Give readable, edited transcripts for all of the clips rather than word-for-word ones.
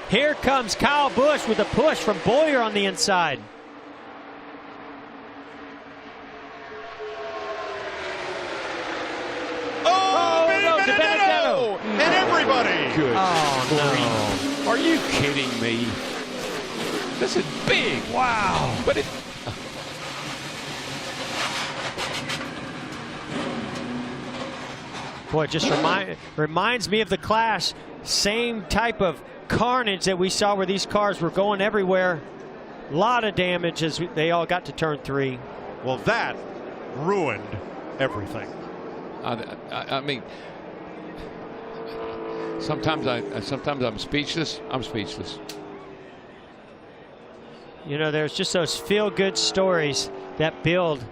Here comes Kyle Busch with a push from Boyer on the inside. Oh, no, Benedetto! And everybody! Good. Oh, no. Are you kidding me? This is big. Wow. But it. Boy, it just reminds me of the Clash. Same type of carnage that we saw where these cars were going everywhere. A lot of damage as they all got to turn 3. Well, that ruined everything. I mean, sometimes I'm speechless. I'm speechless. You know, there's just those feel-good stories that build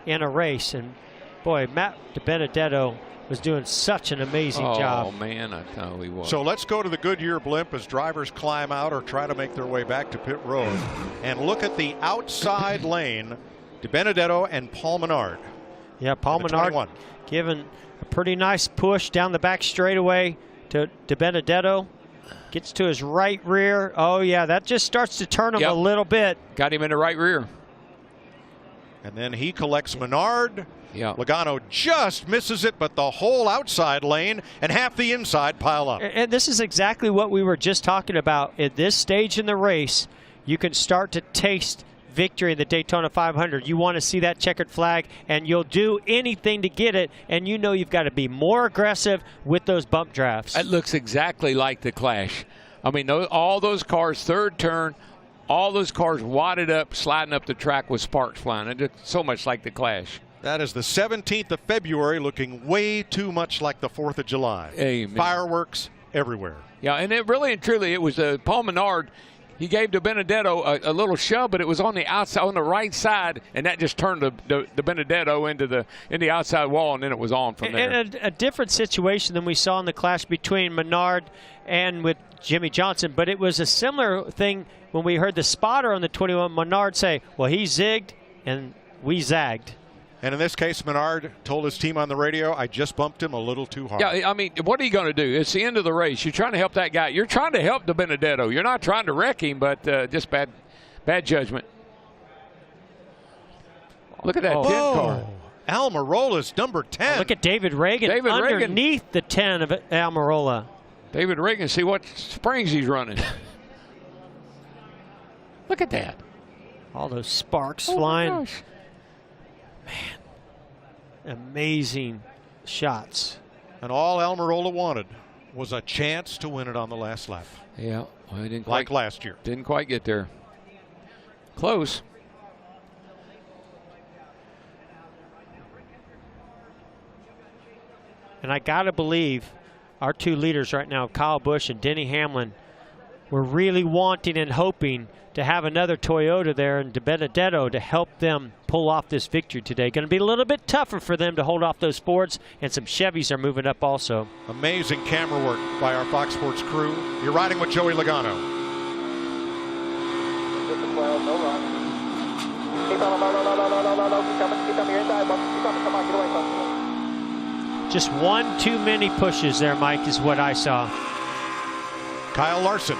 in a race, and boy, Matt DiBenedetto was doing such an amazing job. Oh man, I know he was. So let's go to the Goodyear blimp as drivers climb out or try to make their way back to pit road, and look at the outside lane. DiBenedetto and Paul Menard. Yeah, Paul Menard giving a pretty nice push down the back straightaway to DiBenedetto. Gets to his right rear. Oh yeah, that just starts to turn him a little bit. Got him in the right rear. And then he collects Menard. Yeah. Logano just misses it, but the whole outside lane and half the inside pile up. And this is exactly what we were just talking about. At this stage in the race, you can start to taste victory in the Daytona 500. You want to see that checkered flag, and you'll do anything to get it, and you know you've got to be more aggressive with those bump drafts. It looks exactly like the Clash. I mean, all those cars, third turn, all those cars wadded up, sliding up the track with sparks flying. It looks so much like the Clash. That is the 17th of February, looking way too much like the 4th of July. Amen. Fireworks everywhere. Yeah, and it really and truly, it was Paul Menard. He gave DiBenedetto a little shove, but it was on the outside, on the right side, and that just turned DiBenedetto into the outside wall, and then it was on from there. And a different situation than we saw in the Clash between Menard and with Jimmy Johnson, but it was a similar thing when we heard the spotter on the 21 Menard say, well, he zigged and we zagged. And in this case, Menard told his team on the radio, I just bumped him a little too hard. Yeah, I mean, what are you going to do? It's the end of the race. You're trying to help that guy. You're trying to help DiBenedetto. You're not trying to wreck him, but just bad judgment. Look at that 10 car. Almirola's number 10. Look at David Reagan underneath the 10 of Almirola. David Reagan, see what springs he's running. Look at that. All those sparks flying. My gosh. Man, amazing shots. And all Almirola wanted was a chance to win it on the last lap. Yeah, well, he didn't like last year. Didn't quite get there. Close. And I got to believe our two leaders right now, Kyle Busch and Denny Hamlin, were really wanting and hoping to have another Toyota there and DiBenedetto to help them pull off this victory today. Going to be a little bit tougher for them to hold off those Fords, and some Chevys are moving up also. Amazing camera work by our Fox Sports crew. You're riding with Joey Logano. Just one too many pushes there, Mike, is what I saw. Kyle Larson.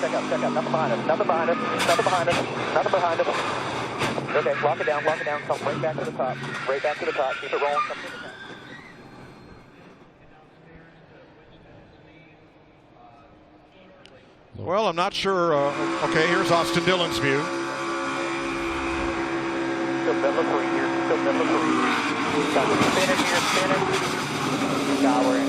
Check up. Nothing behind us. Nothing behind us. Okay, lock it down. Come right back to the top. Keep it rolling. Come to the top. Well, I'm not sure. Okay, here's Austin Dillon's view. Still middle of 3 here. Got the spinning. Now we're in.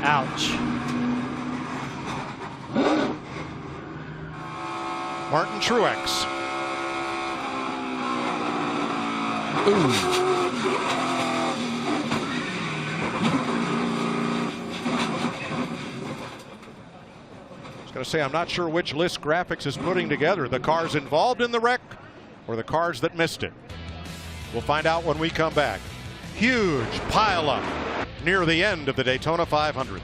Ouch. Martin Truex. Ooh. I was going to say, I'm not sure which list graphics is putting together, the cars involved in the wreck or the cars that missed it. We'll find out when we come back. Huge pileup near the end of the Daytona 500.